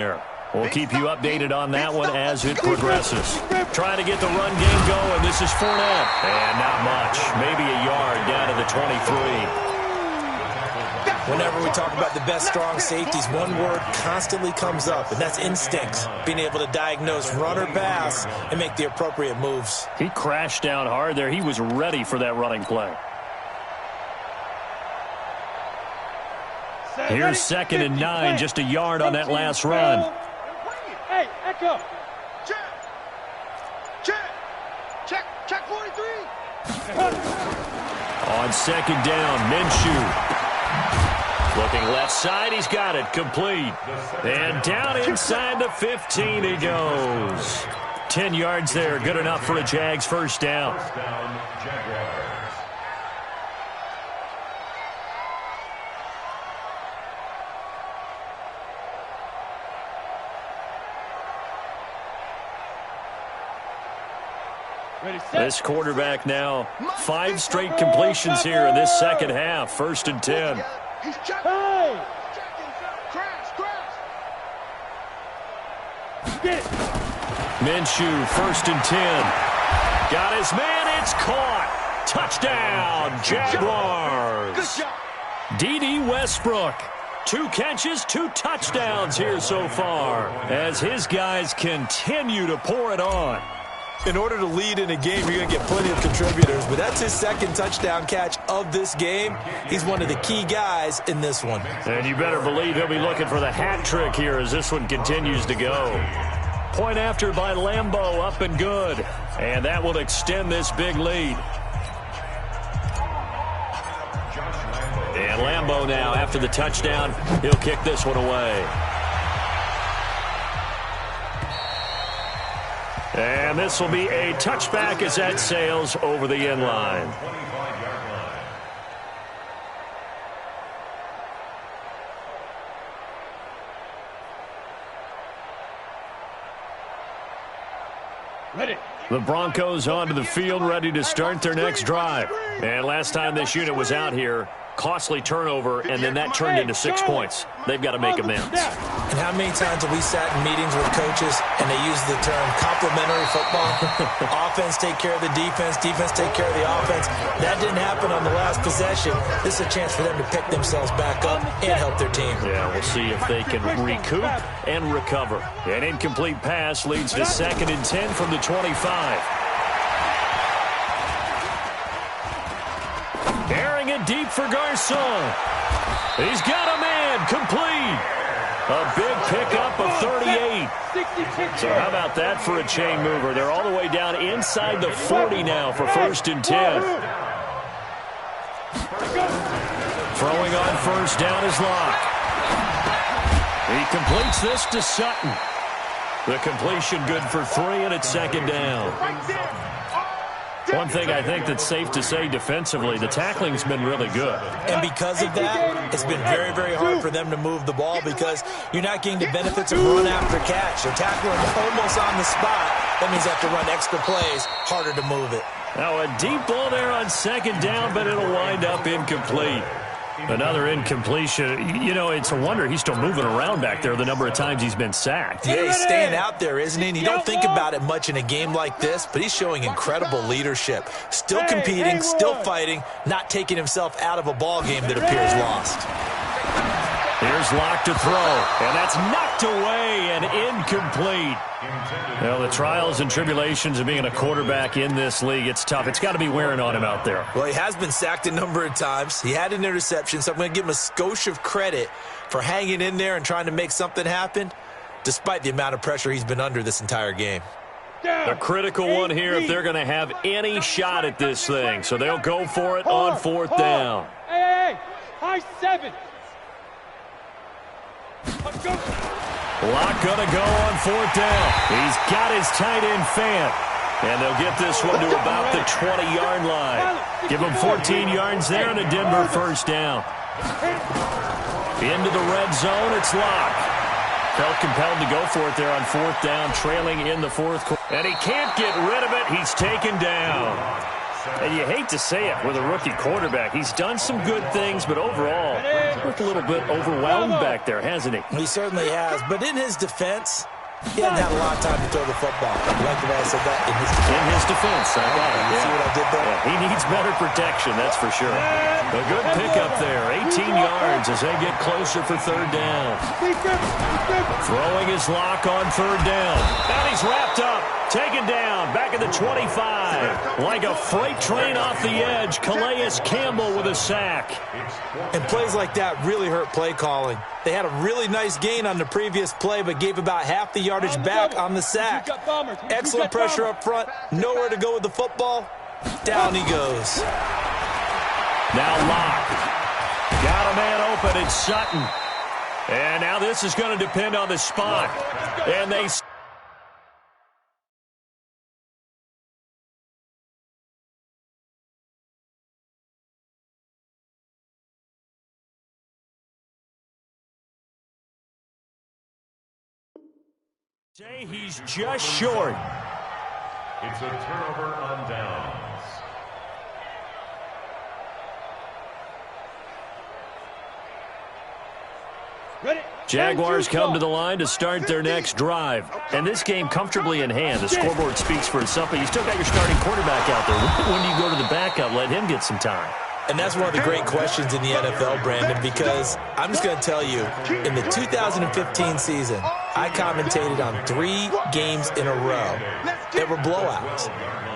We'll keep you updated on that one as it progresses. Trying to get the run game going. This is Fournette. And not much. Maybe a yard down to the 23. Whenever we talk about the best strong safeties, one word constantly comes up, and that's instinct. Being able to diagnose run or pass and make the appropriate moves. He crashed down hard there. He was ready for that running play. Here's 2nd and 9, just a yard on that last run. Hey, Echo. Check 43. On 2nd down, Minshew. Looking left side, he's got it, complete. And down inside the 15 he goes. 10 yards there, good enough for a Jags first down. This quarterback now, 5 straight completions here in this second half. 1st and 10. He's checking. Hey! Crash. Get it. Minshew, 1st and 10. Got his man, it's caught. Touchdown, Jaguars. Good job. D.D. Westbrook. 2 catches, 2 touchdowns here so far as his guys continue to pour it on. In order to lead in a game, you're going to get plenty of contributors, but that's his 2nd touchdown catch of this game. He's one of the key guys in this one. And you better believe he'll be looking for the hat trick here as this one continues to go. Point after by Lambeau, up and good. And that will extend this big lead. And Lambeau now, after the touchdown, he'll kick this one away. And this will be a touchback as that sails over the end line. Ready. The Broncos onto the field, ready to start their next drive. And last time this unit was out here, costly turnover, and then that turned into 6 points. They've got to make amends. And how many times have we sat in meetings with coaches and they use the term complementary football? Offense take care of the defense, defense take care of the offense. That didn't happen on the last possession. This is a chance for them to pick themselves back up and help their team. Yeah, we'll see if they can recoup and recover. An incomplete pass leads to 2nd and 10 from the 25. Airing it deep for Garcon. He's got a man, complete. A big pickup of 38. So how about that for a chain mover? They're all the way down inside the 40 now for 1st and 10. Throwing on 1st down is Locke. He completes this to Sutton. The completion good for 3, and it's 2nd down. One thing I think that's safe to say defensively, the tackling's been really good. And because of that, it's been very, very hard for them to move the ball because you're not getting the benefits of run after catch. They're tackling almost on the spot. That means they have to run extra plays, harder to move it. Now a deep ball there on 2nd down, but it'll wind up incomplete. Another incompletion. You know, it's a wonder he's still moving around back there the number of times he's been sacked. Yeah, he's staying out there, isn't he? And you don't think about it much in a game like this, but he's showing incredible leadership. Still competing, still fighting, not taking himself out of a ball game that appears lost. Here's Locke to throw, and that's knocked away and incomplete. Well, the trials and tribulations of being a quarterback in this league, it's tough. It's got to be wearing on him out there. Well, he has been sacked a number of times. He had an interception, so I'm going to give him a skosh of credit for hanging in there and trying to make something happen, despite the amount of pressure he's been under this entire game. A critical one here if they're going to have any shot at this thing. So they'll go for it on 4th down. Hey, high 7. Locke gonna go on 4th down. He's got his tight end Fant. And they'll get this one to about the 20-yard line. Give him 14 yards there and a Denver 1st down. Into the red zone, it's Locke. Felt compelled to go for it there on 4th down, trailing in the 4th quarter. And he can't get rid of it. He's taken down. And you hate to say it with a rookie quarterback. He's done some good things, but overall, he's looked a little bit overwhelmed back there, hasn't he? He certainly has. But in his defense, he hasn't had a lot of time to throw the football. You like the way I said that? In his defense. I got it. You see what I did there? Yeah, he needs better protection, that's for sure. A good pickup there. 18 yards as they get closer for third down. Throwing his lock on third down. And he's wrapped up. Taken down. Back at the 25. Like a freight train off the edge. Calais Campbell with a sack. And plays like that really hurt play calling. They had a really nice gain on the previous play, but gave about half the yardage back on the sack. Excellent pressure up front. Nowhere to go with the football. Down he goes. Now Locke. Got a man open. It's Sutton. And now this is going to depend on the spot. And they... say he's just short. It's a turnover on downs. Jaguars come to the line to start their next drive. And this game comfortably in hand. The scoreboard speaks for itself, but you still got your starting quarterback out there. When do you go to the backup? Let him get some time. And that's one of the great questions in the NFL, Brandon, because I'm just going to tell you, in the 2015 season, I commentated on 3 games in a row that were blowouts.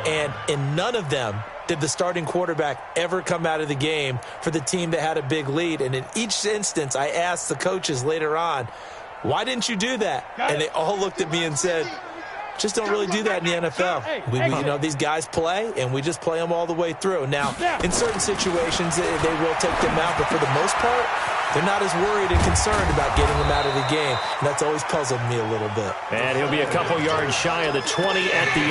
And in none of them did the starting quarterback ever come out of the game for the team that had a big lead. And in each instance, I asked the coaches later on, why didn't you do that? And they all looked at me and said, just don't really do that in the NFL. These guys play, and we just play them all the way through. Now, in certain situations, they will take them out, but for the most part, they're not as worried and concerned about getting them out of the game. And that's always puzzled me a little bit. And he'll be a couple yards shy of the 20 at the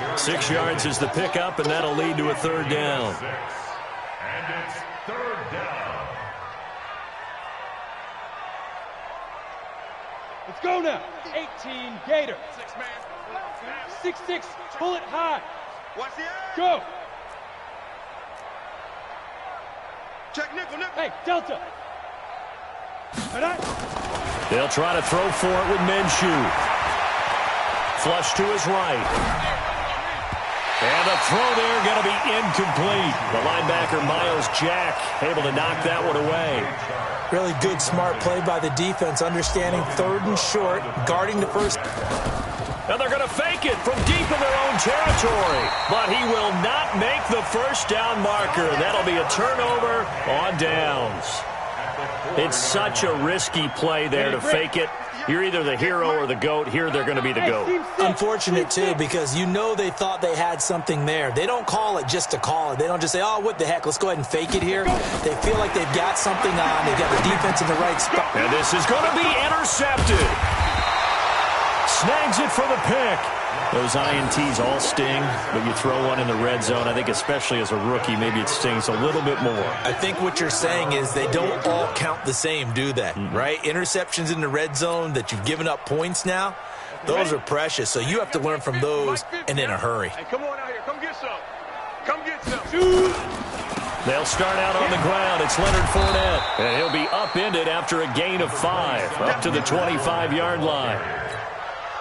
18. 6 yards is the pickup, and that'll lead to a third down. And it's third down. Let's go now. 18 Gator. 6-6. Pull it high. Go. Check nickel. Hey, Delta. They'll try to throw for it with Minshew. Flush to his right. And the throw there going to be incomplete. The linebacker, Miles Jack, able to knock that one away. Really good, smart play by the defense, understanding third and short, guarding the first. And they're going to fake it from deep in their own territory. But he will not make the first down marker. That'll be a turnover on downs. It's such a risky play there to fake it. You're either the hero or the GOAT. Here they're going to be the GOAT. Unfortunate, too, because they thought they had something there. They don't call it just to call it. They don't just say, oh, what the heck, let's go ahead and fake it here. They feel like they've got something on. They've got the defense in the right spot. And this is going to be intercepted. Snags it for the pick. Those INTs all sting, but you throw one in the red zone. I think especially as a rookie, maybe it stings a little bit more. I think what you're saying is they don't all count the same, do they? Right? Interceptions in the red zone that you've given up points now, those are precious. So you have to learn from those and in a hurry. Hey, come on out here. Come get some. Come get some. They'll start out on the ground. It's Leonard Fournette. And he'll be upended after a gain of 5, up to the 25-yard line.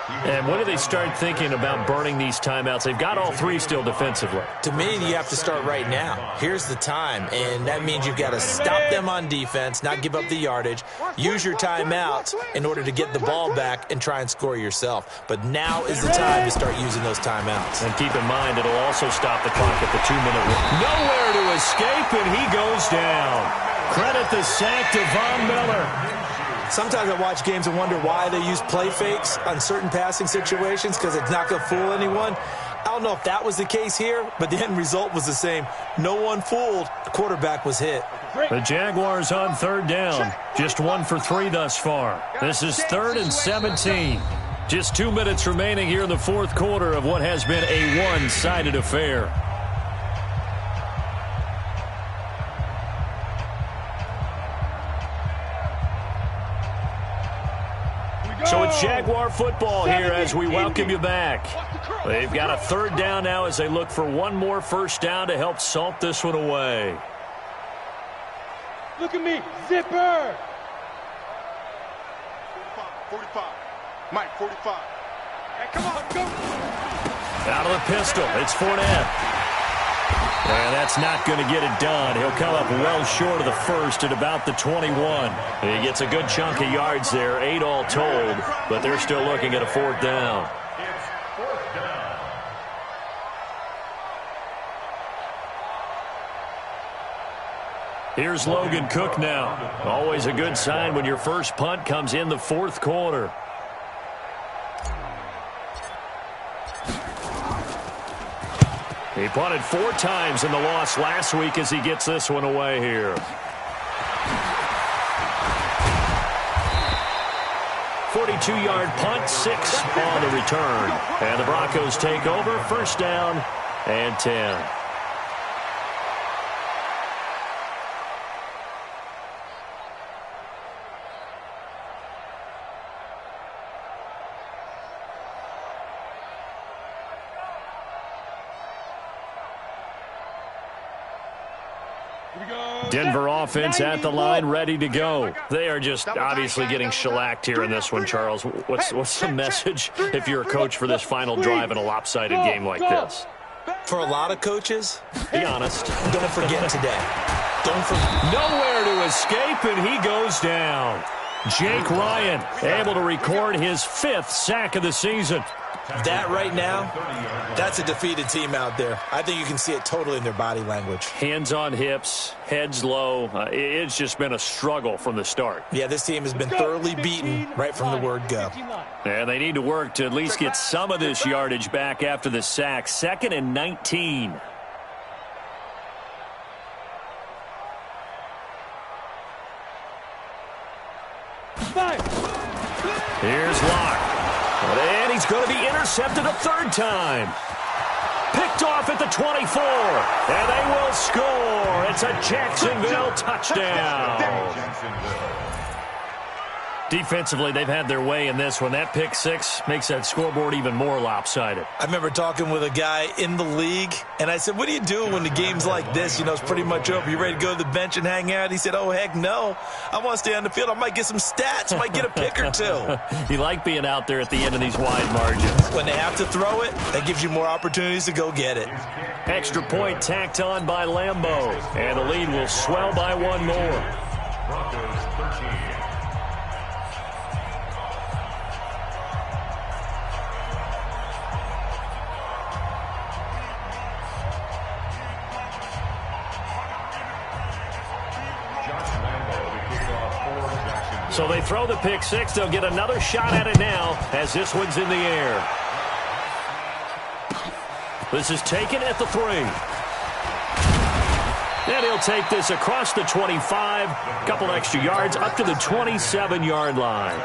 And when do they start thinking about burning these timeouts? They've got all 3 still defensively. To me, you have to start right now. Here's the time, and that means you've got to stop them on defense, not give up the yardage, use your timeouts in order to get the ball back and try and score yourself. But now is the time to start using those timeouts. And keep in mind, it'll also stop the clock at the 2-minute warning. Nowhere to escape, and he goes down. Credit the sack to Von Miller. Sometimes I watch games and wonder why they use play fakes on certain passing situations because it's not going to fool anyone. I don't know if that was the case here, but the end result was the same. No one fooled. The quarterback was hit. The Jaguars on third down. Just 1 for 3 thus far. This is 3rd and 17. Just 2 minutes remaining here in the fourth quarter of what has been a one-sided affair. So it's Jaguar football here as we welcome you back. They've got a third down now as they look for one more first down to help salt this one away. Look at me, zipper. 45. Mike, 45. Hey, come on, go. Out of the pistol, it's Fournette. And that's not going to get it done. He'll come up well short of the first at about the 21. He gets a good chunk of yards there, 8 all told, but they're still looking at a fourth down. It's fourth down. Here's Logan Cook now. Always a good sign when your first punt comes in the fourth quarter. He punted 4 times in the loss last week as he gets this one away here. 42-yard punt, 6 on the return. And the Broncos take over, first down and 10. Denver offense at the line, ready to go. They are just obviously getting shellacked here in this one, Charles. What's the message if you're a coach for this final drive in a lopsided game like this? For a lot of coaches, be honest. Don't forget today. Don't forget. Nowhere to escape, and he goes down. Jake Ryan able to record his 5th sack of the season. That right now, that's a defeated team out there. I think you can see it totally in their body language. Hands on hips, heads low. It's just been a struggle from the start. Yeah, this team has been thoroughly beaten right from the word go. And they need to work to at least get some of this yardage back after the sack. 2nd and 19. Here's Locke. And he's going to be intercepted a 3rd time. Picked off at the 24. And they will score. It's a Jacksonville touchdown. Defensively, they've had their way in this one. That pick 6 makes that scoreboard even more lopsided. I remember talking with a guy in the league, and I said, what do you do when the game's like this? You know, it's pretty much over. You ready to go to the bench and hang out? He said, oh, heck no. I want to stay on the field. I might get some stats. I might get a pick or 2. You like being out there at the end of these wide margins. When they have to throw it, that gives you more opportunities to go get it. Extra point tacked on by Lambeau, and the lead will swell by 1 more. Broncos 13. So they throw the pick 6. They'll get another shot at it now as this one's in the air. This is taken at the 3. And he'll take this across the 25. A couple extra yards up to the 27-yard line.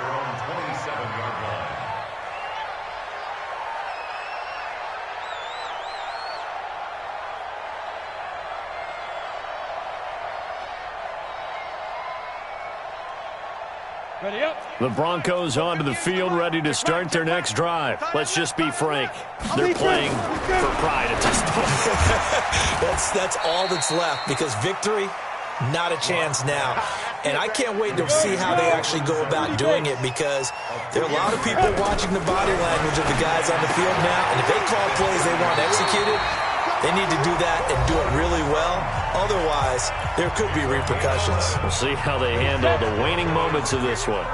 Ready up. The Broncos onto the field, ready to start their next drive. Let's just be frank. They're playing for pride at this point. That's all that's left, because victory, not a chance now. And I can't wait to see how they actually go about doing it, because there are a lot of people watching the body language of the guys on the field now, and if they call plays they want executed, they need to do that and do it really well. Otherwise, there could be repercussions. We'll see how they handle the waning moments of this one.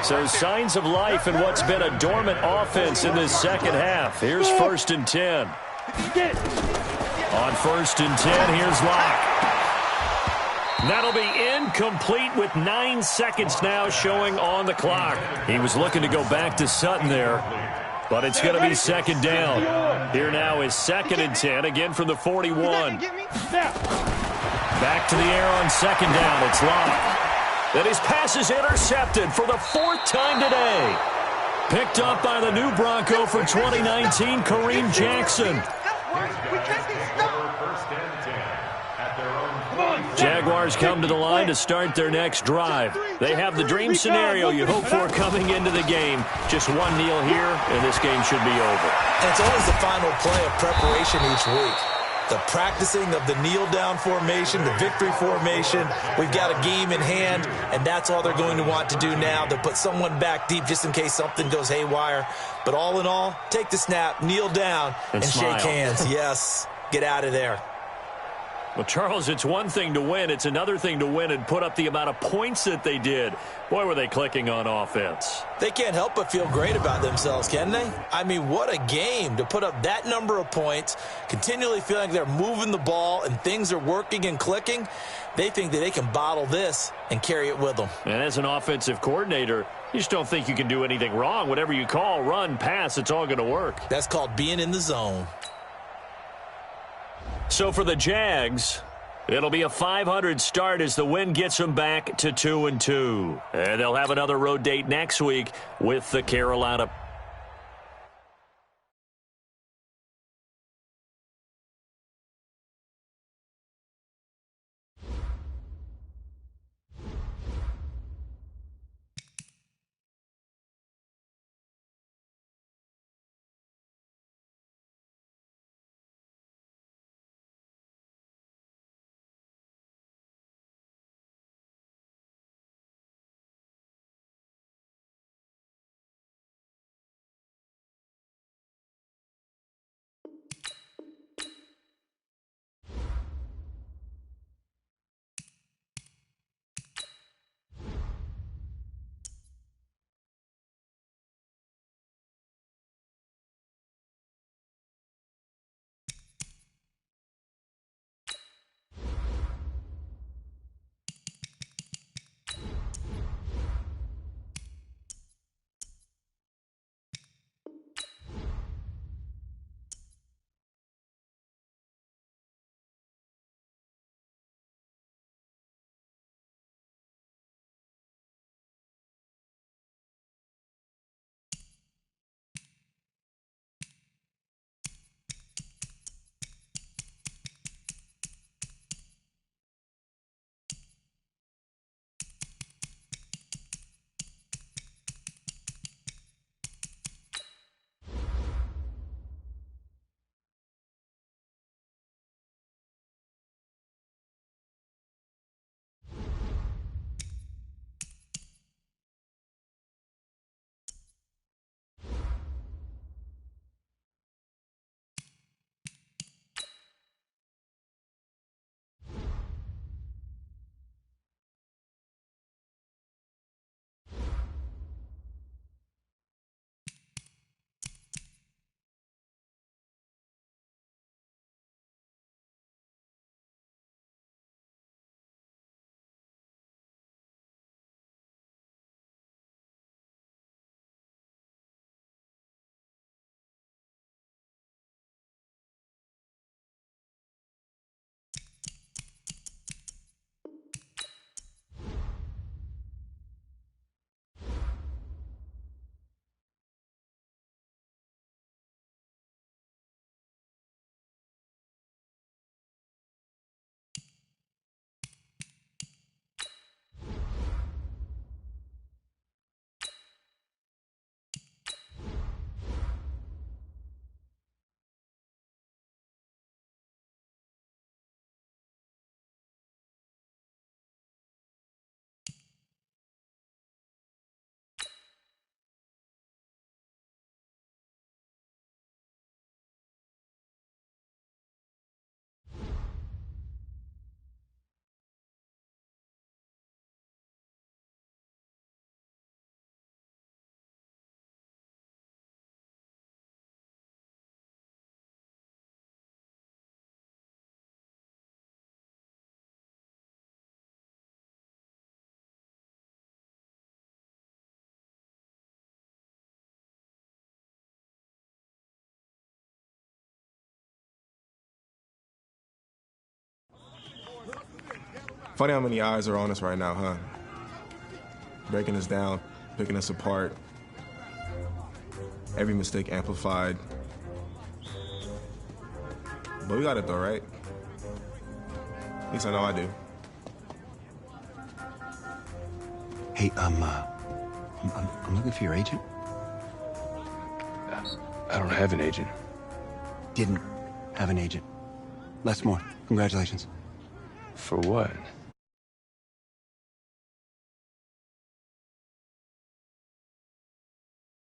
So signs of life in what's been a dormant offense in this second half. Here's 1st and 10. On 1st and 10, here's Locke. That'll be incomplete with 9 seconds now showing on the clock. He was looking to go back to Sutton there, but it's going to be 2nd down. Here now is 2nd and 10, again from the 41. Back to the air on 2nd down. It's Locke. And his pass is intercepted for the 4th time today. Picked up by the new Bronco for 2019, Kareem Jackson. their own Jaguars come to the line to start their next drive. They have the dream scenario you hope for coming into the game. Just one kneel here, and this game should be over. And it's always the final play of preparation each week. The practicing of the kneel-down formation, the victory formation. We've got a game in hand, and that's all they're going to want to do now, to put someone back deep just in case something goes haywire. But all in all, take the snap, kneel down, and shake hands. Yes, get out of there. Well, Charles, it's one thing to win. It's another thing to win and put up the amount of points that they did. Boy, were they clicking on offense. They can't help but feel great about themselves, can they? I mean, what a game to put up that number of points, continually feeling like they're moving the ball and things are working and clicking. They think that they can bottle this and carry it with them. And as an offensive coordinator, you just don't think you can do anything wrong. Whatever you call, run, pass, it's all going to work. That's called being in the zone. So for the Jags, it'll be a 500 start as the win gets them back to 2-2. And they'll have another road date next week with the Carolina. Funny how many eyes are on us right now, huh? Breaking us down, picking us apart. Every mistake amplified. But we got it though, right? At least I know I do. Hey, I'm looking for your agent. I don't have an agent. Didn't have an agent. Les Moore, congratulations. For what?